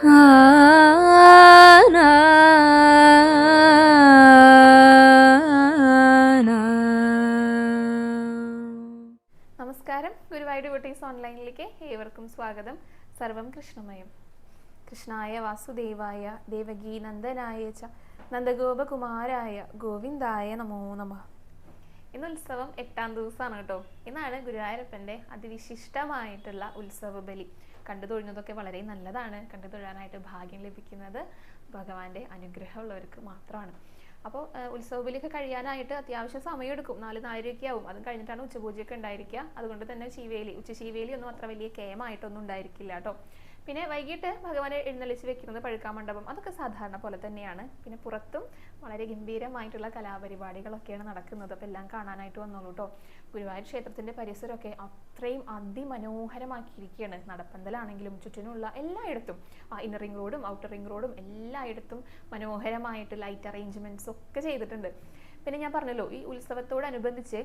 നമസ്കാരം, ഗുരുവായൂർ ഡിവോട്ടീസ് ഓൺലൈനിലേക്ക് ഏവർക്കും സ്വാഗതം. സർവം കൃഷ്ണമയം. കൃഷ്ണായ വാസുദേവായ ദേവകീ നന്ദനായ ച നന്ദഗോപകുമാരായ ഗോവിന്ദായ നമോ നമഃ. ഇന്ന് ഉത്സവം 8ാം ദിവസമാണ് കേട്ടോ. ഇന്നാണ് ഗുരുവായൂരപ്പൻ്റെ അതിവിശിഷ്ടമായിട്ടുള്ള ഉത്സവ ബലി. കണ്ടു തൊഴുന്നതൊക്കെ വളരെ നല്ലതാണ്. കണ്ടു തൊഴാനായിട്ട് ഭാഗ്യം ലഭിക്കുന്നത് ഭഗവാന്റെ അനുഗ്രഹമുള്ളവർക്ക് മാത്രമാണ്. അപ്പോൾ ഉത്സവ ബലിയൊക്കെ കഴിയാനായിട്ട് അത്യാവശ്യം സമയമെടുക്കും. 4-4:30 ആവും. അതും കഴിഞ്ഞിട്ടാണ് ഉച്ചപൂജയൊക്കെ ഉണ്ടായിരിക്കുക. അതുകൊണ്ട് തന്നെ ഉച്ച ശീവേലി ഒന്നും അത്ര വലിയ കേമായിട്ടൊന്നും ഉണ്ടായിരിക്കില്ല കേട്ടോ. പിന്നെ വൈകിട്ട് ഭഗവാനെ എഴുന്നള്ളിച്ച് വെക്കുന്നത് പഴുക്കാമണ്ഡപം, അതൊക്കെ സാധാരണ പോലെ തന്നെയാണ്. പിന്നെ പുറത്തും വളരെ ഗംഭീരമായിട്ടുള്ള കലാപരിപാടികളൊക്കെയാണ് നടക്കുന്നത്. അപ്പോൾ എല്ലാം കാണാനായിട്ട് വന്നോളൂ കേട്ടോ. ഗുരുവായൂർ ക്ഷേത്രത്തിൻ്റെ പരിസരമൊക്കെ അത്രയും അതിമനോഹരമാക്കിയിരിക്കുകയാണ്. നടപ്പന്തലാണെങ്കിലും ചുറ്റിനുള്ള എല്ലായിടത്തും, ഇന്നർ റിംഗ് റോഡും ഔട്ടർ റിംഗ് റോഡും എല്ലായിടത്തും മനോഹരമായിട്ട് ലൈറ്റ് അറേഞ്ച്മെൻറ്റ്സ് ഒക്കെ ചെയ്തിട്ടുണ്ട്. പിന്നെ ഞാൻ പറഞ്ഞല്ലോ, ഈ ഉത്സവത്തോടനുബന്ധിച്ച്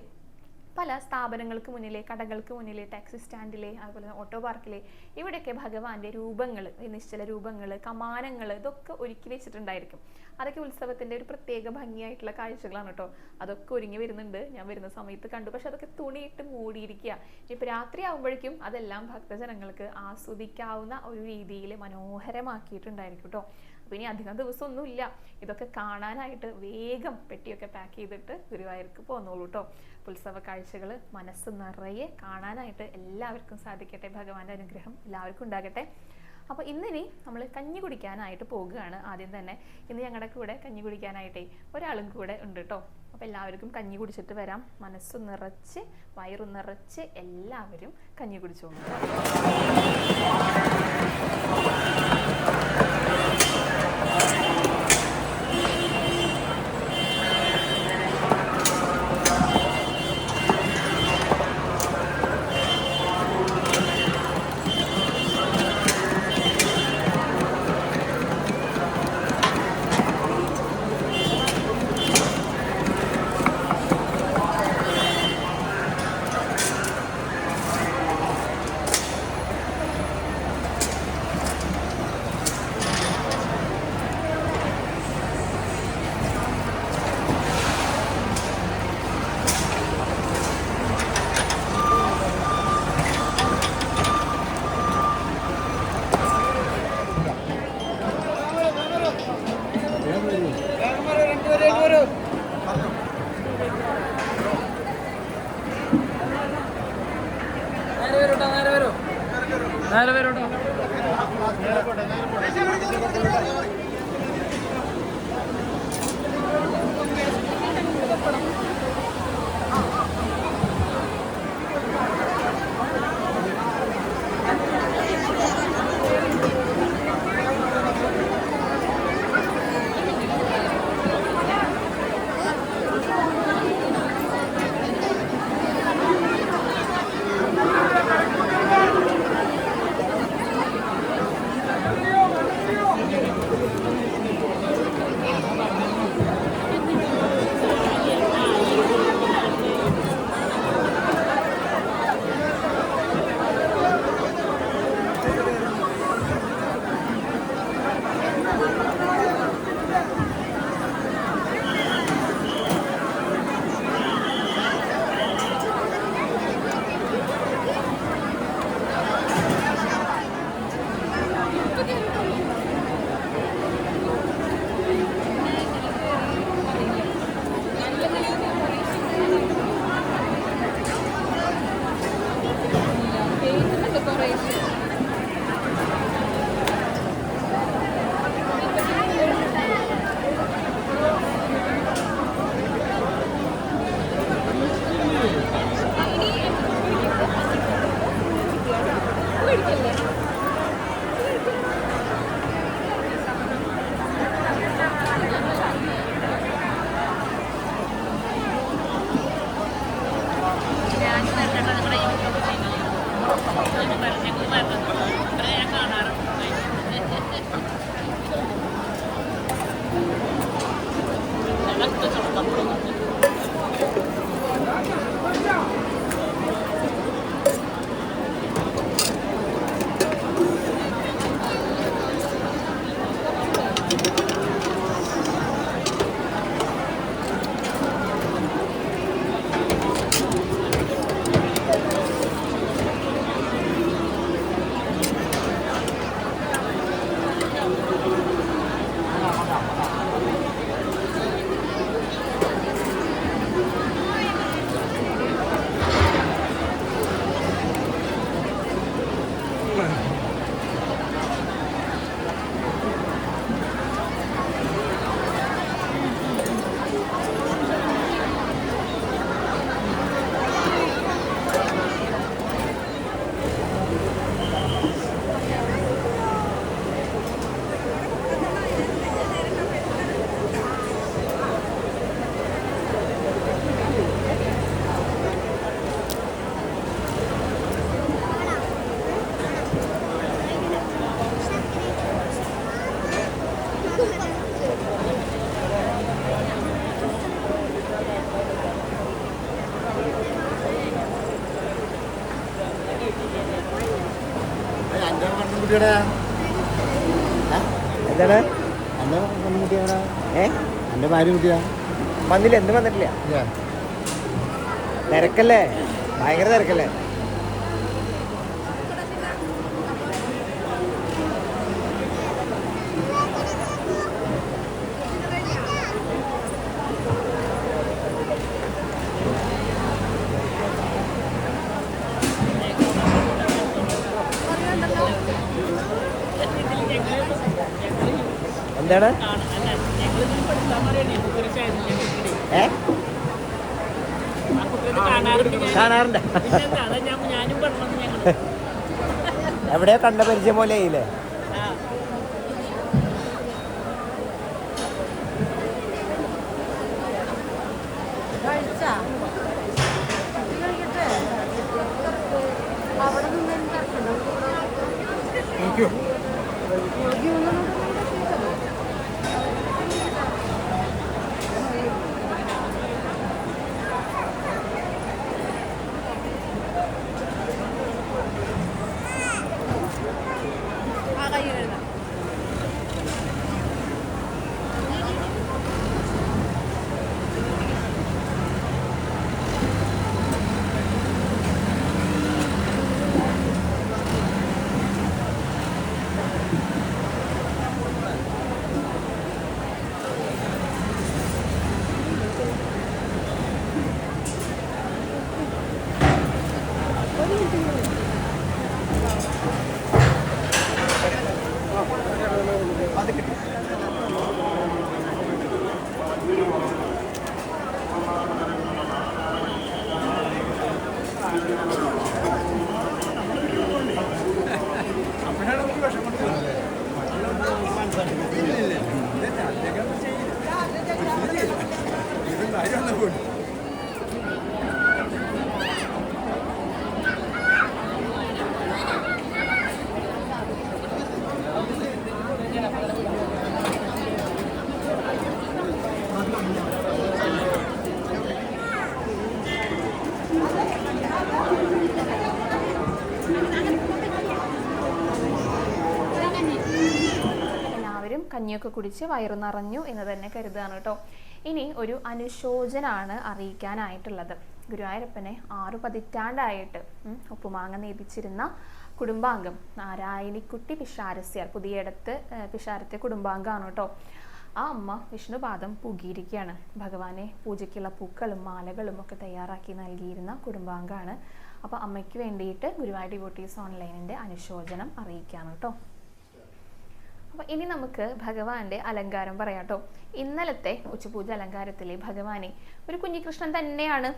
പല സ്ഥാപനങ്ങൾക്ക് മുന്നിലെ, കടകൾക്ക് മുന്നിലെ, ടാക്സി സ്റ്റാൻഡിലെ, അതുപോലെ ഓട്ടോ പാർക്കിലെ ഇവിടെയൊക്കെ ഭഗവാന്റെ രൂപങ്ങൾ, നിശ്ചല രൂപങ്ങൾ, കമാനങ്ങൾ, ഇതൊക്കെ ഒരുക്കി വെച്ചിട്ടുണ്ടായിരിക്കും. അതൊക്കെ ഉത്സവത്തിൻ്റെ ഒരു പ്രത്യേക ഭംഗിയായിട്ടുള്ള കാഴ്ചകളാണ് കേട്ടോ. അതൊക്കെ ഒരുങ്ങി വരുന്നുണ്ട്. ഞാൻ വരുന്ന സമയത്ത് കണ്ടു. പക്ഷെ അതൊക്കെ തുണിയിട്ട് മൂടിയിരിക്കുക. ഇപ്പോൾ രാത്രി ആകുമ്പോഴേക്കും അതെല്ലാം ഭക്തജനങ്ങൾക്ക് ആസ്വദിക്കാവുന്ന ഒരു രീതിയിൽ മനോഹരമാക്കിയിട്ടുണ്ടായിരിക്കും കേട്ടോ. അപ്പോൾ ഇനി അധികം ദിവസമൊന്നുമില്ല. ഇതൊക്കെ കാണാനായിട്ട് വേഗം പെട്ടിയൊക്കെ പാക്ക് ചെയ്തിട്ട് ഗുരുവായൂർക്ക് പോന്നോളൂ കേട്ടോ. ഉത്സവ കാഴ്ചകൾ മനസ്സ് നിറയെ കാണാനായിട്ട് എല്ലാവർക്കും സാധിക്കട്ടെ. ഭഗവാന്റെ അനുഗ്രഹം എല്ലാവർക്കും ഉണ്ടാകട്ടെ. അപ്പോൾ ഇന്നിനി നമ്മൾ കഞ്ഞി കുടിക്കാനായിട്ട് പോകുകയാണ്. ആദ്യം തന്നെ ഇന്ന് ഞങ്ങളുടെ കൂടെ കഞ്ഞി കുടിക്കാനായിട്ടേ ഒരാളും കൂടെ ഉണ്ട് കേട്ടോ. അപ്പോൾ എല്ലാവർക്കും കഞ്ഞി കുടിച്ചിട്ട് വരാം. മനസ്സ് നിറച്ച് വയറു നിറച്ച് എല്ലാവരും കഞ്ഞി കുടിച്ചോളൂ. കുട്ടിയുടെ എന്താണ് എൻ്റെ പെൺകുട്ടിയുടെ ഏ എൻ്റെ ഭാര്യ കുട്ടിയാ വന്നില്ല എന്ത് വന്നിട്ടില്ല തിരക്കല്ലേ ഭയങ്കര തിരക്കല്ലേ എന്താണ് ഏ കാണാറുണ്ട് എവിടെയോ കണ്ട പരിചയം പോലെ ആയില്ലേ കഞ്ഞിയൊക്കെ കുടിച്ച് വയറു നിറഞ്ഞു എന്ന് തന്നെ കരുതുകയാണ് കേട്ടോ. ഇനി ഒരു അനുശോചനാണ് അറിയിക്കാനായിട്ടുള്ളത്. ഗുരുവായൂരപ്പനെ 6 പതിറ്റാണ്ടായിട്ട് ഉപ്പുമാങ്ങ നേദിച്ചിരുന്ന കുടുംബാംഗം നാരായണിക്കുട്ടി പിഷാരസ്യാർ, പുതിയടത്ത് പിഷാരത്തെ കുടുംബാംഗമാണ് കേട്ടോ. ആ അമ്മ വിഷ്ണുപാദം പുകിയിരിക്കുകയാണ്. ഭഗവാനെ പൂജയ്ക്കുള്ള പൂക്കളും മാലകളും ഒക്കെ തയ്യാറാക്കി നൽകിയിരുന്ന കുടുംബാംഗമാണ്. അപ്പോൾ അമ്മയ്ക്ക് വേണ്ടിയിട്ട് ഗുരുവായൂർ ഡിവോട്ടീസ് ഓൺലൈനിൻ്റെ അനുശോചനം അറിയിക്കുകയാണ് കേട്ടോ. അപ്പോൾ ഇനി നമുക്ക് ഭഗവാന്റെ അലങ്കാരം പറയാം കേട്ടോ. ഇന്നലത്തെ ഉച്ചപൂജ അലങ്കാരത്തിലെ ഭഗവാനെ ഒരു കുഞ്ഞികൃഷ്ണൻ തന്നെയാണ്.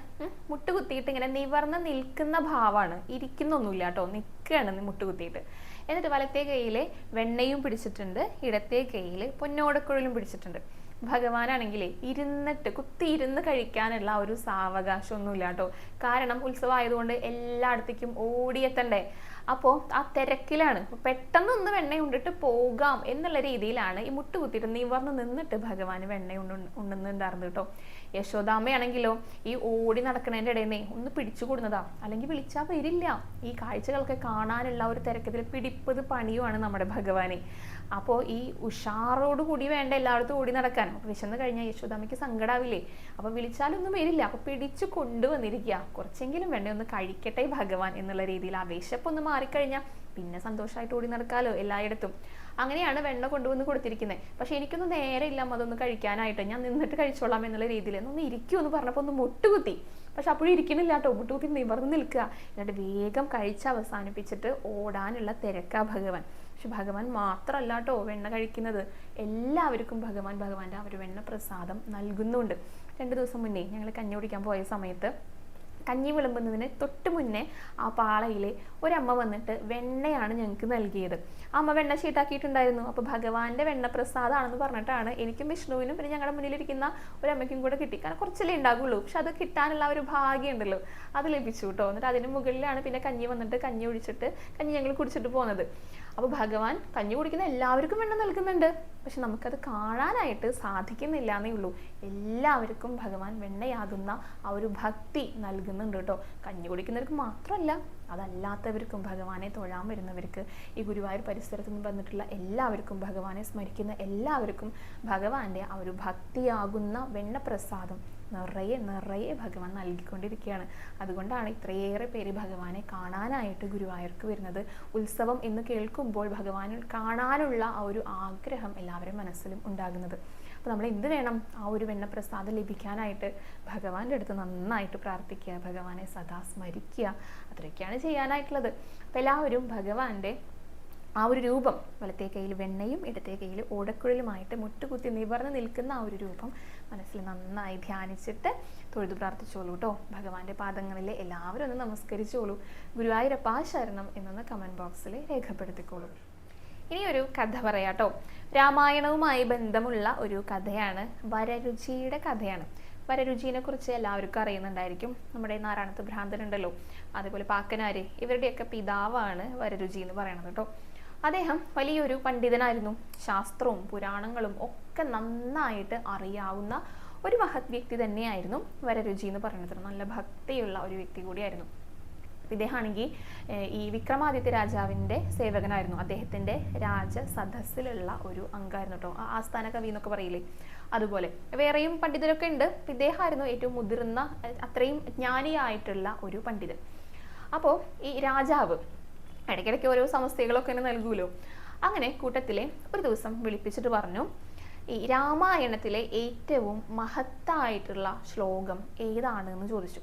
മുട്ടുകുത്തിയിട്ട് ഇങ്ങനെ നിവർന്ന് നിൽക്കുന്ന ഭാവമാണ്, ഇരിക്കുന്നൊന്നുമില്ല കേട്ടോ, നിൽക്കുകയാണ് മുട്ടുകുത്തിയിട്ട്. എന്നിട്ട് വലത്തെ കൈയിൽ വെണ്ണയും പിടിച്ചിട്ടുണ്ട്, ഇടത്തെ കൈയിൽ പൊന്നോടക്കുഴലും പിടിച്ചിട്ടുണ്ട്. ഭഗവാനാണെങ്കിൽ ഇരുന്നിട്ട് കുത്തിയിരുന്ന് കഴിക്കാനുള്ള ഒരു സാവകാശമൊന്നുമില്ല കേട്ടോ. കാരണം ഉത്സവമായതുകൊണ്ട് എല്ലായിടത്തേക്കും ഓടിയെത്തണ്ടേ. അപ്പോൾ ആ തിരക്കിലാണ്. പെട്ടെന്ന് ഒന്ന് വെണ്ണ ഉണ്ടിട്ട് പോകാം എന്നുള്ള രീതിയിലാണ് ഈ മുട്ടുകുത്തിയിട്ട് നിവർന്ന് നിന്നിട്ട് ഭഗവാന് വെണ്ണ ഉണ്ണുന്നുണ്ടായിരുന്നു കേട്ടോ. യശോദാമ്മയാണെങ്കിലോ ഈ ഓടി നടക്കുന്നതിൻ്റെ ഇടയിൽ നിന്ന് ഒന്ന് പിടിച്ചു കൊടുന്നതാ, അല്ലെങ്കിൽ വിളിച്ചാൽ വരില്ല. ഈ കാഴ്ചകളൊക്കെ കാണാനുള്ള ഒരു തിരക്കത്തിൽ പിടിപ്പത് പണിയുമാണ് നമ്മുടെ ഭഗവാനെ. അപ്പോൾ ഈ ഉഷാറോട് കൂടി വേണ്ട എല്ലായിടത്തും ഓടി നടക്കാൻ. അപ്പോൾ വിശന്ന് കഴിഞ്ഞാൽ യശോദാമ്മയ്ക്ക് സങ്കടാവില്ലേ. അപ്പോൾ വിളിച്ചാലൊന്നും വരില്ല. അപ്പോൾ പിടിച്ചു കൊണ്ടുവന്നിരിക്കുക, കുറച്ചെങ്കിലും വേണ്ട ഒന്ന് കഴിക്കട്ടെ ഭഗവാൻ എന്നുള്ള രീതിയിൽ. ആ വിശപ്പൊന്ന് മാറിക്കഴിഞ്ഞാൽ പിന്നെ സന്തോഷമായിട്ട് ഓടി നടക്കാമല്ലോ എല്ലായിടത്തും. അങ്ങനെയാണ് വെണ്ണ കൊണ്ടുവന്ന് കൊടുത്തിരിക്കുന്നത്. പക്ഷെ എനിക്കൊന്നും നേരെ ഇല്ല അതൊന്ന് കഴിക്കാനായിട്ട്, ഞാൻ നിന്നിട്ട് കഴിച്ചോളാം എന്നുള്ള രീതിയിൽ ഒന്ന് ഇരിക്കുമെന്ന് പറഞ്ഞപ്പോൾ ഒന്ന് മുട്ടുകുത്തി. പക്ഷെ അപ്പോഴും ഇരിക്കണില്ല കേട്ടോ, മുട്ടുകുത്തി നിവർന്ന് നിൽക്കുക. എന്നിട്ട് വേഗം കഴിച്ച് അവസാനിപ്പിച്ചിട്ട് ഓടാനുള്ള തിരക്കാ ഭഗവാൻ. പക്ഷെ ഭഗവാൻ മാത്രമല്ല കേട്ടോ വെണ്ണ കഴിക്കുന്നത്, എല്ലാവർക്കും ഭഗവാന്റെ ആ ഒരു വെണ്ണ പ്രസാദം നൽകുന്നുണ്ട്. 2 ദിവസം മുന്നേ ഞങ്ങൾ കഞ്ഞി കുടിക്കാൻ പോയ സമയത്ത് കഞ്ഞി വിളമ്പുന്നതിന് തൊട്ട് മുന്നേ ആ പാളയിൽ ഒരമ്മ വന്നിട്ട് വെണ്ണയാണ് ഞങ്ങൾക്ക് നൽകിയത്. അമ്മ വെണ്ണ ചീട്ടാക്കിയിട്ടുണ്ടായിരുന്നു. അപ്പോൾ ഭഗവാന്റെ വെണ്ണ പ്രസാദമാണെന്ന് പറഞ്ഞിട്ടാണ് എനിക്കും വിഷ്ണുവിനും പിന്നെ ഞങ്ങളുടെ മുന്നിലിരിക്കുന്ന ഒരമ്മയ്ക്കും കൂടെ കിട്ടി. കാരണം കുറച്ചല്ലേ ഉണ്ടാകുള്ളൂ, പക്ഷെ അത് കിട്ടാനുള്ള ഒരു ഭാഗ്യം ഉണ്ടല്ലോ, അത് ലഭിച്ചു കേട്ടോ. എന്നിട്ട് അതിന് മുകളിലാണ് പിന്നെ കഞ്ഞി വന്നിട്ട് കഞ്ഞി ഒഴിച്ചിട്ട് കഞ്ഞി ഞങ്ങൾ കുടിച്ചിട്ട് പോകുന്നത്. അപ്പോൾ ഭഗവാൻ കഞ്ഞി കുടിക്കുന്ന എല്ലാവർക്കും വെണ്ണ നൽകുന്നുണ്ട്, പക്ഷെ നമുക്കത് കാണാനായിട്ട് സാധിക്കുന്നില്ല എന്നേ ഉള്ളൂ. എല്ലാവർക്കും ഭഗവാൻ വെണ്ണയാകുന്ന ആ ഒരു ഭക്തി നൽകുന്നുണ്ട് കേട്ടോ. കഞ്ഞി കുടിക്കുന്നവർക്ക് മാത്രമല്ല, അതല്ലാത്തവർക്കും, ഭഗവാനെ തൊഴാൻ വരുന്നവർക്ക്, ഈ ഗുരുവായൂർ പരിസരത്ത് നിന്ന് വന്നിട്ടുള്ള എല്ലാവർക്കും, ഭഗവാനെ സ്മരിക്കുന്ന എല്ലാവർക്കും ഭഗവാന്റെ ആ ഒരു ഭക്തിയാകുന്ന വെണ്ണപ്രസാദം നിറയെ നിറയെ ഭഗവാൻ നൽകിക്കൊണ്ടിരിക്കുകയാണ്. അതുകൊണ്ടാണ് ഇത്രയേറെ പേര് ഭഗവാനെ കാണാനായിട്ട് ഗുരുവായൂർക്ക് വരുന്നത്. ഉത്സവം എന്ന് കേൾക്കുമ്പോൾ ഭഗവാനെ കാണാനുള്ള ആ ഒരു ആഗ്രഹം എല്ലാവരുടെ മനസ്സിലും ഉണ്ടാകുന്നത്. അപ്പോൾ നമ്മൾ എന്ത് വേണം? ആ ഒരു വെണ്ണപ്രസാദം ലഭിക്കാനായിട്ട് ഭഗവാന്റെ അടുത്ത് നന്നായിട്ട് പ്രാർത്ഥിക്കുക, ഭഗവാനെ സദാ സ്മരിക്കുക, അത്രയൊക്കെയാണ് ചെയ്യാനായിട്ടുള്ളത്. അപ്പോൾ എല്ലാവരും ഭഗവാന്റെ ആ ഒരു രൂപം, വലത്തെ കയ്യിൽ വെണ്ണയും ഇടത്തെ കയ്യിൽ ഓടക്കുഴലുമായിട്ട് മുട്ടുകുത്തി നിവർന്ന് നിൽക്കുന്ന ആ ഒരു രൂപം മനസ്സിൽ നന്നായി ധ്യാനിച്ചിട്ട് തൊഴുതു പ്രാർത്ഥിച്ചോളൂ കേട്ടോ. ഭഗവാന്റെ പാദങ്ങളിൽ എല്ലാവരും ഒന്ന് നമസ്കരിച്ചോളൂ. ഗുരുവായൂരപ്പാ ശരണം എന്നൊന്ന് കമൻറ്റ് ബോക്സിൽ രേഖപ്പെടുത്തിക്കോളൂ. ഇനി ഒരു കഥ പറയാട്ടോ. രാമായണവുമായി ബന്ധമുള്ള ഒരു കഥയാണ്, വരരുചിയുടെ കഥയാണ്. വരരുചിനെ കുറിച്ച് എല്ലാവർക്കും അറിയുന്നുണ്ടായിരിക്കും. നമ്മുടെ നാരായണത്ത് ഭ്രാന്തനുണ്ടല്ലോ, അതേപോലെ പാക്കനാര്, ഇവരുടെയൊക്കെ പിതാവാണ് വരരുചി എന്ന് പറയുന്നത് കേട്ടോ. അദ്ദേഹം വലിയൊരു പണ്ഡിതനായിരുന്നു. ശാസ്ത്രവും പുരാണങ്ങളും ഒക്കെ നന്നായിട്ട് അറിയാവുന്ന ഒരു മഹത് വ്യക്തി തന്നെയായിരുന്നു വരരുചി എന്ന് പറയുന്നത്. നല്ല ഭക്തിയുള്ള ഒരു വ്യക്തി കൂടിയായിരുന്നു. ഇദ്ദേഹമാണെങ്കിൽ ഈ വിക്രമാദിത്യ രാജാവിൻ്റെ സേവകനായിരുന്നു. അദ്ദേഹത്തിൻ്റെ രാജസദസ്സിലുള്ള ഒരു അംഗമായിരുന്നു കേട്ടോ. ആസ്ഥാന കവി എന്നൊക്കെ പറയില്ലേ, അതുപോലെ വേറെയും പണ്ഡിതരൊക്കെ ഉണ്ട്. ഇദ്ദേഹമായിരുന്നു ഏറ്റവും മുതിർന്ന, അത്രയും ജ്ഞാനിയായിട്ടുള്ള ഒരു പണ്ഡിതൻ. അപ്പോൾ ഈ രാജാവ് ഇടയ്ക്കിടയ്ക്ക് ഓരോ സമസ്തകളൊക്കെ തന്നെ നൽകുമല്ലോ. അങ്ങനെ കൂട്ടത്തിലെ ഒരു ദിവസം വിളിപ്പിച്ചിട്ട് പറഞ്ഞു, ഈ രാമായണത്തിലെ ഏറ്റവും മഹത്തായിട്ടുള്ള ശ്ലോകം ഏതാണെന്ന് ചോദിച്ചു.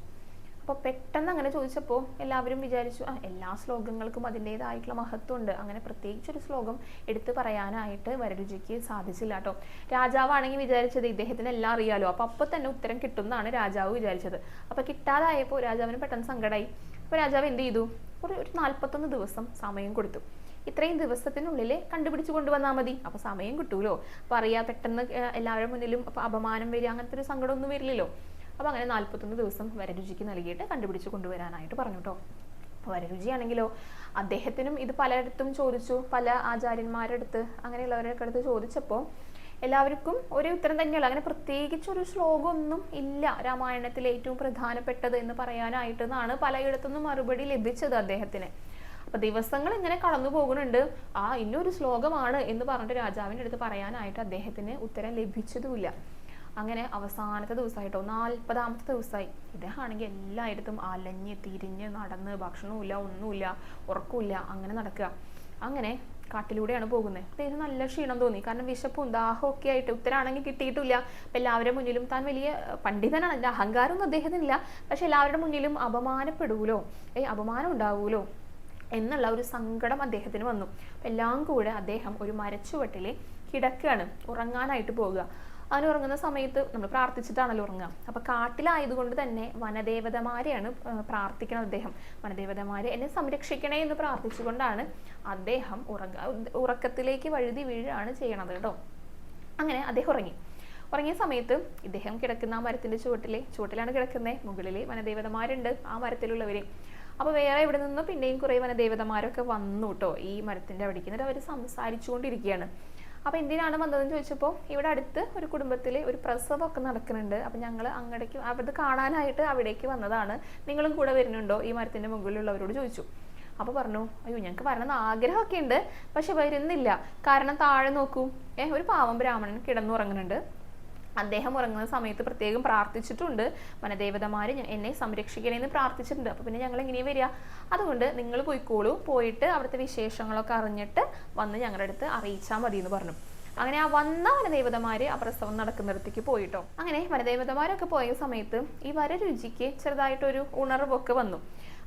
അപ്പോൾ പെട്ടെന്ന് അങ്ങനെ ചോദിച്ചപ്പോൾ എല്ലാവരും വിചാരിച്ചു, എല്ലാ ശ്ലോകങ്ങൾക്കും അതിൻ്റേതായിട്ടുള്ള മഹത്വമുണ്ട്, അങ്ങനെ പ്രത്യേകിച്ചൊരു ശ്ലോകം എടുത്തു പറയാനായിട്ട് വരരുചിക്ക് സാധിച്ചില്ല കേട്ടോ. രാജാവാണെങ്കിൽ വിചാരിച്ചത് ഇദ്ദേഹത്തിന് എല്ലാം അറിയാലോ, അപ്പോൾ തന്നെ ഉത്തരം കിട്ടുമെന്നാണ് രാജാവ് വിചാരിച്ചത്. അപ്പോൾ കിട്ടാതായപ്പോൾ രാജാവിന് പെട്ടെന്ന് സങ്കടമായി. അപ്പോൾ രാജാവ് എന്ത് ചെയ്തു? ഒരു 41 ദിവസം സമയം കൊടുത്തു. ഇത്രയും ദിവസത്തിനുള്ളിൽ കണ്ടുപിടിച്ച് കൊണ്ടുവന്നാൽ മതി, അപ്പോൾ സമയം കിട്ടൂലോ. അപ്പോൾ അറിയാം, പെട്ടെന്ന് എല്ലാവരുടെ മുന്നിലും അപ്പോൾ അപമാനം വരിക, അങ്ങനത്തെ ഒരു സങ്കടമൊന്നും വരില്ലല്ലോ. അപ്പോൾ അങ്ങനെ 41 ദിവസം വരരുചിക്ക് നൽകിയിട്ട് കണ്ടുപിടിച്ച് കൊണ്ടുവരാനായിട്ട് പറഞ്ഞു കേട്ടോ. വരരുചിയാണെങ്കിലോ അദ്ദേഹത്തിനും ഇത് പലയിടത്തും ചോദിച്ചു, പല ആചാര്യന്മാരുടെ അടുത്ത്, അങ്ങനെയുള്ളവരുടെ അടുത്ത് ചോദിച്ചപ്പോൾ എല്ലാവർക്കും ഒരേ ഉത്തരം തന്നെയുള്ളൂ. അങ്ങനെ പ്രത്യേകിച്ചൊരു ശ്ലോകമൊന്നും ഇല്ല രാമായണത്തിലെ ഏറ്റവും പ്രധാനപ്പെട്ടത് എന്ന് പറയാനായിട്ട് എന്നാണ് പലയിടത്തുനിന്നും മറുപടി ലഭിച്ചത് അദ്ദേഹത്തിന്. അപ്പൊ ദിവസങ്ങൾ ഇങ്ങനെ കടന്നു പോകുന്നുണ്ട്. ഇന്നൊരു ശ്ലോകമാണ് എന്ന് പറഞ്ഞിട്ട് രാജാവിൻ്റെ അടുത്ത് പറയാനായിട്ട് അദ്ദേഹത്തിന് ഉത്തരം ലഭിച്ചതുമില്ല. അങ്ങനെ അവസാനത്തെ ദിവസമായിട്ടോ, 40ാമത്തെ ദിവസമായി. ഇദ്ദേഹമാണെങ്കിൽ എല്ലായിടത്തും അലഞ്ഞ് തിരിഞ്ഞ് നടന്ന്, ഭക്ഷണവുമില്ല, ഒന്നുമില്ല, ഉറക്കമില്ല, അങ്ങനെ നടക്കുക. അങ്ങനെ കാട്ടിലൂടെയാണ് പോകുന്നത്. അദ്ദേഹം നല്ല ക്ഷീണം തോന്നി, കാരണം വിശപ്പും ദാഹവും ഒക്കെ ആയിട്ട്. ഉത്തരാണെങ്കിൽ കിട്ടിയിട്ടില്ല. അപ്പം എല്ലാവരുടെ മുന്നിലും താൻ വലിയ പണ്ഡിതനാണ്, എൻ്റെ അഹങ്കാരമൊന്നും അദ്ദേഹത്തിനില്ല, പക്ഷെ എല്ലാവരുടെ മുന്നിലും അപമാനപ്പെടൂലോ, അപമാനം ഉണ്ടാവൂലോ എന്നുള്ള ഒരു സങ്കടം അദ്ദേഹത്തിന് വന്നു. എല്ലാം കൂടെ അദ്ദേഹം ഒരു മരച്ചുവട്ടിൽ കിടക്കുകയാണ്, ഉറങ്ങാനായിട്ട് പോകുക. അങ്ങനെ ഉറങ്ങുന്ന സമയത്ത് നമ്മൾ പ്രാർത്ഥിച്ചിട്ടാണല്ലോ ഉറങ്ങുക. അപ്പോൾ കാട്ടിലായതുകൊണ്ട് തന്നെ വനദേവതമാരെയാണ് പ്രാർത്ഥിക്കുന്നത് അദ്ദേഹം. വനദേവതമാരെ എന്നെ സംരക്ഷിക്കണേ എന്ന് പ്രാർത്ഥിച്ചുകൊണ്ടാണ് അദ്ദേഹം ഉറക്കത്തിലേക്ക് വഴുതി വീഴുകയാണ് ചെയ്യണത് കേട്ടോ. അങ്ങനെ അദ്ദേഹം ഉറങ്ങിയ സമയത്ത് ഇദ്ദേഹം കിടക്കുന്ന ആ മരത്തിൻ്റെ ചുവട്ടിലാണ് കിടക്കുന്നത്. മുകളിൽ വനദേവതമാരുണ്ട്, ആ മരത്തിലുള്ളവർ. അപ്പോൾ വേറെ ഇവിടെ നിന്ന് പിന്നെയും കുറേ വനദേവതമാരൊക്കെ വന്നു കേട്ടോ ഈ മരത്തിൻ്റെ അവിടേക്ക്. എന്നിട്ട് അവർ സംസാരിച്ചുകൊണ്ടിരിക്കുകയാണ്. അപ്പോൾ എന്തിനാണ് വന്നതെന്ന് ചോദിച്ചപ്പോൾ, ഇവിടെ അടുത്ത് ഒരു കുടുംബത്തിൽ ഒരു പ്രസവമൊക്കെ നടക്കുന്നുണ്ട്, അപ്പം ഞങ്ങൾ അങ്ങടേക്ക് അത് കാണാനായിട്ട് അവിടേക്ക് വന്നതാണ്, നിങ്ങളും കൂടെ വരുന്നുണ്ടോ ഈ മരത്തിൻ്റെ മുകളിലുള്ളവരോട് ചോദിച്ചു. അപ്പോൾ പറഞ്ഞു, അയ്യോ ഞങ്ങൾക്ക് വരണമെന്ന് ആഗ്രഹമൊക്കെ ഉണ്ട്, പക്ഷെ വരുന്നില്ല. കാരണം താഴെ നോക്കൂ, ഒരു പാവം ബ്രാഹ്മണൻ കിടന്നുറങ്ങുന്നുണ്ട്. അദ്ദേഹം ഉറങ്ങുന്ന സമയത്ത് പ്രത്യേകം പ്രാർത്ഥിച്ചിട്ടുണ്ട്, വനദേവതമാർ എന്നെ സംരക്ഷിക്കണമെന്ന് പ്രാർത്ഥിച്ചിട്ടുണ്ട്. അപ്പോൾ പിന്നെ ഞങ്ങൾ എങ്ങനെയാണ് വരിക? അതുകൊണ്ട് നിങ്ങൾ പോയിക്കോളൂ, പോയിട്ട് അവിടുത്തെ വിശേഷങ്ങളൊക്കെ അറിഞ്ഞിട്ട് വന്ന് ഞങ്ങളുടെ അടുത്ത് അറിയിച്ചാൽ മതി എന്ന് പറഞ്ഞു. അങ്ങനെ ആ വന്ന വനദേവതമാർ ആ പ്രസവം നടക്കുന്നിടത്തേക്ക് പോയിട്ടോ. അങ്ങനെ വനദേവതമാരൊക്കെ പോയ സമയത്ത് ഈ വരരുചിക്ക് ചെറുതായിട്ടൊരു ഉണർവൊക്കെ വന്നു.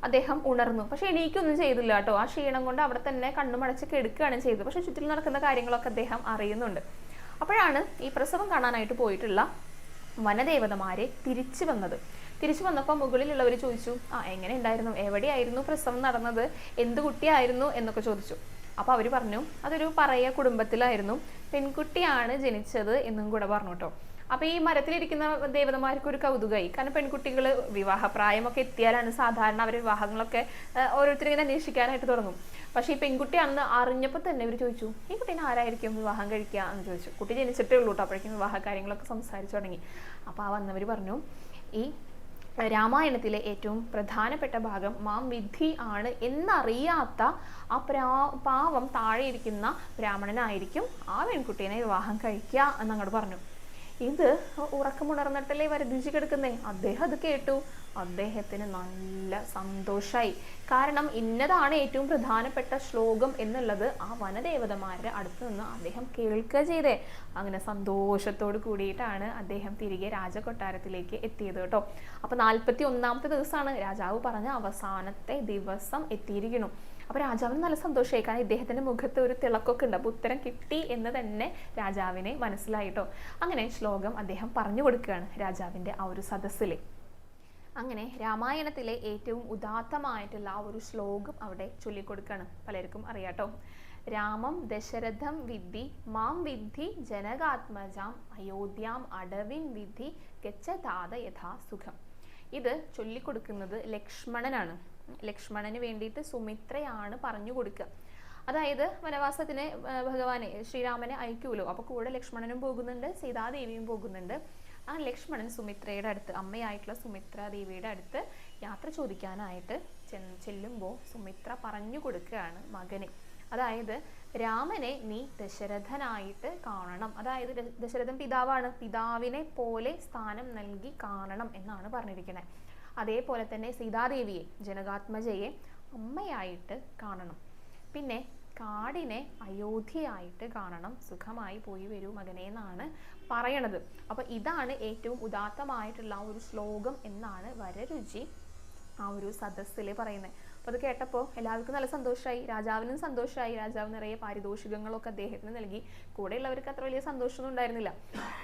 അദ്ദേഹം ഉണർന്നു, പക്ഷെ എണീക്കൊന്നും ചെയ്തില്ല കേട്ടോ. ആ ക്ഷീണം കൊണ്ട് അവിടെ തന്നെ കണ്ണുമടച്ച് കിടക്കുകയാണ് ചെയ്തത്. പക്ഷെ ചുറ്റിൽ നടക്കുന്ന കാര്യങ്ങളൊക്കെ അദ്ദേഹം അറിയുന്നുണ്ട്. അപ്പോഴാണ് ഈ പ്രസവം കാണാനായിട്ട് പോയിട്ടുള്ള വനദേവതമാരെ തിരിച്ചു വന്നപ്പോൾ മുകളിലുള്ളവർ ചോദിച്ചു, എങ്ങനെ ഉണ്ടായിരുന്നു, എവിടെയായിരുന്നു പ്രസവം നടന്നത്, എന്ത് കുട്ടിയായിരുന്നു എന്നൊക്കെ ചോദിച്ചു. അപ്പോൾ അവർ പറഞ്ഞു, അതൊരു പറയ കുടുംബത്തിലായിരുന്നു, പെൺകുട്ടിയാണ് ജനിച്ചത് എന്നും കൂടെ പറഞ്ഞു കേട്ടോ. അപ്പോൾ ഈ മരത്തിലിരിക്കുന്ന ദേവതമാർക്ക് ഒരു കൗതുകമായി. കാരണം പെൺകുട്ടികൾ വിവാഹപ്രായമൊക്കെ എത്തിയാലാണ് സാധാരണ അവർ വിവാഹങ്ങളൊക്കെ ഓരോരുത്തരും ഇങ്ങനെ അന്വേഷിക്കാനായിട്ട് തുടങ്ങും. പക്ഷേ ഈ പെൺകുട്ടി അന്ന് അറിഞ്ഞപ്പോൾ തന്നെ ഇവർ ചോദിച്ചു, ഈ കുട്ടീനെ ആരായിരിക്കും വിവാഹം കഴിക്കുക എന്ന് ചോദിച്ചു. കുട്ടി ജനിച്ചിട്ടേ ഉള്ളൂ കേട്ടോ, അപ്പോഴേക്കും വിവാഹ കാര്യങ്ങളൊക്കെ സംസാരിച്ചു തുടങ്ങി. അപ്പോൾ ആ വന്നവർ പറഞ്ഞു, ഈ രാമായണത്തിലെ ഏറ്റവും പ്രധാനപ്പെട്ട ഭാഗം മാം വിധി ആണ് എന്നറിയാത്ത ആ പാവം താഴെ ഇരിക്കുന്ന ബ്രാഹ്മണനായിരിക്കും ആ പെൺകുട്ടീനെ വിവാഹം കഴിക്കുക എന്നങ്ങോട്ട് പറഞ്ഞു. ഇത് ഉറക്കമുണർന്നിട്ടല്ലേ വരരുചി കിടക്കുന്നേ. അദ്ദേഹം അത് കേട്ടു, അദ്ദേഹത്തിന് നല്ല സന്തോഷമായി. കാരണം ഇന്നതാണ് ഏറ്റവും പ്രധാനപ്പെട്ട ശ്ലോകം എന്നുള്ളത് ആ വനദേവതമാരുടെ അടുത്ത് നിന്ന് അദ്ദേഹം കേൾക്കുക ചെയ്തേ. അങ്ങനെ സന്തോഷത്തോട് കൂടിയിട്ടാണ് അദ്ദേഹം തിരികെ രാജകൊട്ടാരത്തിലേക്ക് എത്തിയത് കേട്ടോ. അപ്പൊ 41ാമത്തെ ദിവസമാണ് രാജാവ് പറഞ്ഞ അവസാനത്തെ ദിവസം എത്തിയിരിക്കുന്നു. അപ്പോൾ രാജാവിന് നല്ല സന്തോഷമായി, കാരണം ഇദ്ദേഹത്തിന്റെ മുഖത്ത് ഒരു തിളക്കൊക്കെ ഉണ്ട്. അപ്പോൾ ഉത്തരം കിട്ടി എന്ന് തന്നെ രാജാവിനെ മനസ്സിലായിട്ടോ. അങ്ങനെ ശ്ലോകം അദ്ദേഹം പറഞ്ഞു കൊടുക്കുകയാണ് രാജാവിന്റെ ആ ഒരു സദസ്സിൽ. അങ്ങനെ രാമായണത്തിലെ ഏറ്റവും ഉദാത്തമായിട്ടുള്ള ആ ഒരു ശ്ലോകം അവിടെ ചൊല്ലിക്കൊടുക്കുകയാണ്. പലർക്കും അറിയാട്ടോ. രാമം ദശരഥം വിദ്ധി മാം വിദ്ധി ജനകാത്മജാം അയോധ്യാം അടവിൻ വിധി ഗച്ഛതാത യഥാ സുഖം. ഇത് ചൊല്ലിക്കൊടുക്കുന്നത് ലക്ഷ്മണനാണ്. ലക്ഷ്മണന് വേണ്ടിയിട്ട് സുമിത്രയാണ് പറഞ്ഞു കൊടുക്കുക. അതായത് വനവാസത്തിന് ഭഗവാനെ ശ്രീരാമനെ അയക്കൂലോ, അപ്പോൾ കൂടെ ലക്ഷ്മണനും പോകുന്നുണ്ട്, സീതാദേവിയും പോകുന്നുണ്ട്. ആ ലക്ഷ്മണൻ സുമിത്രയുടെ അടുത്ത്, അമ്മയായിട്ടുള്ള സുമിത്രാദേവിയുടെ അടുത്ത് യാത്ര ചോദിക്കാനായിട്ട് ചെല്ലുമ്പോൾ സുമിത്ര പറഞ്ഞു കൊടുക്കുകയാണ് മകന്. അതായത് രാമനെ നീ ദശരഥനായിട്ട് കാണണം. അതായത് ദശരഥൻ പിതാവാണ്, പിതാവിനെ പോലെ സ്ഥാനം നൽകി കാണണം എന്നാണ് പറഞ്ഞിരിക്കുന്നത്. അതേപോലെ തന്നെ സീതാദേവിയെ, ജനകാത്മജയെ അമ്മയായിട്ട് കാണണം. പിന്നെ കാടിനെ അയോധ്യയായിട്ട് കാണണം. സുഖമായി പോയി വരൂ മകനെ എന്നാണ് പറയണത്. അപ്പൊ ഇതാണ് ഏറ്റവും ഉദാത്തമായിട്ടുള്ള ആ ഒരു ശ്ലോകം എന്നാണ് വരരുചി ആ ഒരു സദസ്സിൽ പറയുന്നത്. അപ്പോൾ അത് കേട്ടപ്പോൾ എല്ലാവർക്കും നല്ല സന്തോഷമായി, രാജാവിനും സന്തോഷമായി. രാജാവ് നിറയെ പാരിതോഷികങ്ങളൊക്കെ അദ്ദേഹത്തിന് നൽകി. കൂടെയുള്ളവർക്ക് അത്ര വലിയ സന്തോഷമൊന്നും ഉണ്ടായിരുന്നില്ല,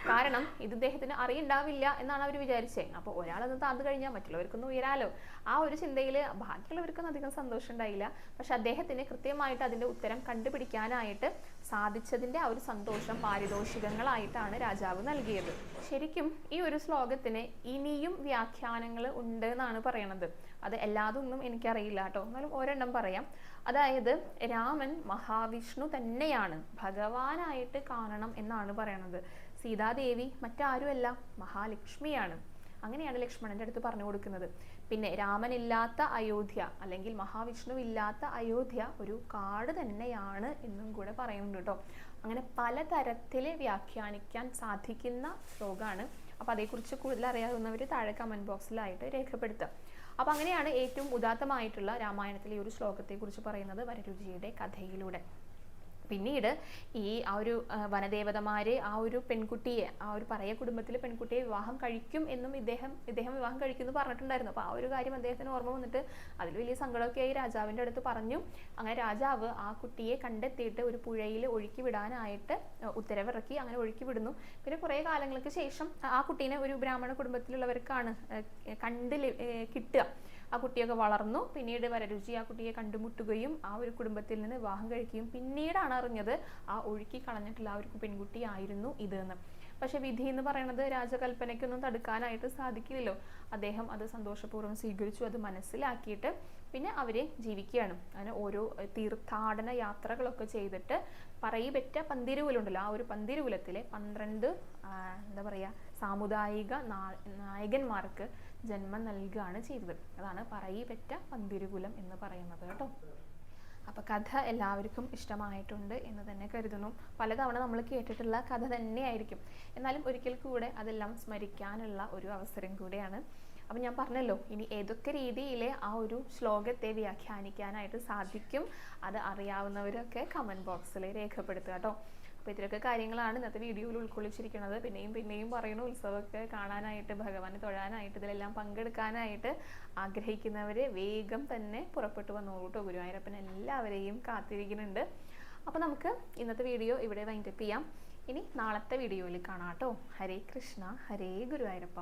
കാരണം ഇത് ഇദ്ദേഹത്തിന് അറിയുണ്ടാവില്ല എന്നാണ് അവർ വിചാരിച്ചത്. അപ്പോൾ ഒരാളൊന്ന് താഴ്ന്നു കഴിഞ്ഞാൽ മറ്റുള്ളവർക്കൊന്നും ഉയരാലോ, ആ ഒരു ചിന്തയിൽ ബാക്കിയുള്ളവർക്കൊന്നും അധികം സന്തോഷം ഉണ്ടായില്ല. പക്ഷെ അദ്ദേഹത്തിന് കൃത്യമായിട്ട് അതിൻ്റെ ഉത്തരം കണ്ടുപിടിക്കാനായിട്ട് സാധിച്ചതിൻ്റെ ആ ഒരു സന്തോഷം പാരിതോഷികങ്ങളായിട്ടാണ് രാജാവ് നൽകിയത്. ശരിക്കും ഈ ഒരു ശ്ലോകത്തിന് ഇനിയും വ്യാഖ്യാനങ്ങൾ ഉണ്ട് എന്നാണ് പറയണത്. അത് എല്ലാതൊന്നും എനിക്കറിയില്ല കേട്ടോ, എന്നാലും ഒരെണ്ണം പറയാം. അതായത് രാമൻ മഹാവിഷ്ണു തന്നെയാണ്, ഭഗവാനായിട്ട് കാണണം എന്നാണ് പറയണത്. സീതാദേവി മറ്റാരുമല്ല, മഹാലക്ഷ്മിയാണ്. അങ്ങനെയാണ് ലക്ഷ്മണന്റെ അടുത്ത് പറഞ്ഞു കൊടുക്കുന്നത്. പിന്നെ രാമനില്ലാത്ത അയോധ്യ അല്ലെങ്കിൽ മഹാവിഷ്ണു ഇല്ലാത്ത അയോധ്യ ഒരു കാട് തന്നെയാണ് എന്നും കൂടെ പറയുന്നുണ്ട് കേട്ടോ. അങ്ങനെ പലതരത്തിൽ വ്യാഖ്യാനിക്കാൻ സാധിക്കുന്ന ശ്ലോകമാണ്. അപ്പോൾ അതേക്കുറിച്ച് കൂടുതൽ അറിയാവുന്നവർ താഴെ കമൻറ്റ് ബോക്സിലായിട്ട് രേഖപ്പെടുത്തുക. അപ്പം അങ്ങനെയാണ് ഏറ്റവും ഉദാത്തമായിട്ടുള്ള രാമായണത്തിലെ ഈ ഒരു ശ്ലോകത്തെക്കുറിച്ച് പറയുന്നത് വരരുചിയുടെ കഥയിലൂടെ. പിന്നീട് ഈ ആ ഒരു വനദേവതമാരെ ആ ഒരു പെൺകുട്ടിയെ, ആ ഒരു പറയ കുടുംബത്തിലെ പെൺകുട്ടിയെ വിവാഹം കഴിക്കും എന്നും ഇദ്ദേഹം വിവാഹം കഴിക്കുമെന്ന് പറഞ്ഞിട്ടുണ്ടായിരുന്നു. അപ്പോൾ ആ ഒരു കാര്യം അദ്ദേഹത്തിന് ഓർമ്മ വന്നിട്ട് അതിൽ വലിയ സങ്കടമൊക്കെ ആയി രാജാവിൻ്റെ അടുത്ത് പറഞ്ഞു. അങ്ങനെ രാജാവ് ആ കുട്ടിയെ കണ്ടെത്തിയിട്ട് ഒരു പുഴയിൽ ഒഴുക്കി വിടാനായിട്ട് ഉത്തരവിറക്കി. അങ്ങനെ ഒഴുക്കി വിടുന്നു. പിന്നെ കുറേ കാലങ്ങൾക്ക് ശേഷം ആ കുട്ടീനെ ഒരു ബ്രാഹ്മണ കുടുംബത്തിലുള്ളവർക്കാണ് കിട്ടുക. ആ കുട്ടിയൊക്കെ വളർന്നു. പിന്നീട് വരരുചി ആ കുട്ടിയെ കണ്ടുമുട്ടുകയും ആ ഒരു കുടുംബത്തിൽ നിന്ന് വിവാഹം കഴിക്കുകയും പിന്നീടാണ് അറിഞ്ഞത് ആ ഒഴുക്കി കളഞ്ഞിട്ടുള്ള ആ ഒരു പെൺകുട്ടി ആയിരുന്നു ഇതെന്ന്. പക്ഷെ വിധി എന്ന് പറയുന്നത് രാജകൽപ്പനയ്ക്കൊന്നും തടുക്കാനായിട്ട് സാധിക്കില്ലല്ലോ. അദ്ദേഹം അത് സന്തോഷപൂർവ്വം സ്വീകരിച്ചു, അത് മനസ്സിലാക്കിയിട്ട് പിന്നെ അവരെ ജീവിക്കുകയാണ്. അങ്ങനെ ഓരോ തീർത്ഥാടന യാത്രകളൊക്കെ ചെയ്തിട്ട് പറയിപെറ്റ പന്തിരുകുലമുണ്ടല്ലോ, ആ ഒരു പന്തിരുകുലത്തിലെ 12 എന്താ പറയുക സാമുദായിക നായകന്മാർക്ക് ജന്മം നൽകുകയാണ് ചെയ്തത്. അതാണ് പറയിപെറ്റ പന്തിരുകുലം എന്ന് പറയുന്നത് കേട്ടോ. അപ്പോൾ കഥ എല്ലാവർക്കും ഇഷ്ടമായിട്ടുണ്ട് എന്ന് തന്നെ കരുതുന്നു. പലതവണ നമ്മൾ കേട്ടിട്ടുള്ള കഥ തന്നെയായിരിക്കും, എന്നാലും ഒരിക്കൽ കൂടെ അതെല്ലാം സ്മരിക്കാനുള്ള ഒരു അവസരം കൂടെയാണ്. അപ്പം ഞാൻ പറഞ്ഞല്ലോ, ഇനി ഏതൊക്കെ രീതിയിൽ ആ ഒരു ശ്ലോകത്തെ വ്യാഖ്യാനിക്കാനായിട്ട് സാധിക്കും അത് അറിയാവുന്നവരൊക്കെ കമൻറ്റ് ബോക്സിൽ രേഖപ്പെടുത്തുക കേട്ടോ. അപ്പോൾ ഇത്രയൊക്കെ കാര്യങ്ങളാണ് ഇന്നത്തെ വീഡിയോയിൽ ഉൾക്കൊള്ളിച്ചിരിക്കുന്നത്. പിന്നെയും പറയുന്നു, ഉത്സവമൊക്കെ കാണാനായിട്ട്, ഭഗവാനെ തൊഴാനായിട്ട്, ഇതിലെല്ലാം പങ്കെടുക്കാനായിട്ട് ആഗ്രഹിക്കുന്നവർ വേഗം തന്നെ പുറപ്പെട്ടു വന്നോളൂ കേട്ടോ. ഗുരുവായൂരപ്പൻ എല്ലാവരെയും കാത്തിരിക്കുന്നുണ്ട്. അപ്പോൾ നമുക്ക് ഇന്നത്തെ വീഡിയോ ഇവിടെ വൈൻഡപ്പ് ചെയ്യാം. ഇനി നാളത്തെ വീഡിയോയിൽ കാണാം കേട്ടോ. ഹരേ കൃഷ്ണ, ഹരേ ഗുരുവായൂരപ്പ.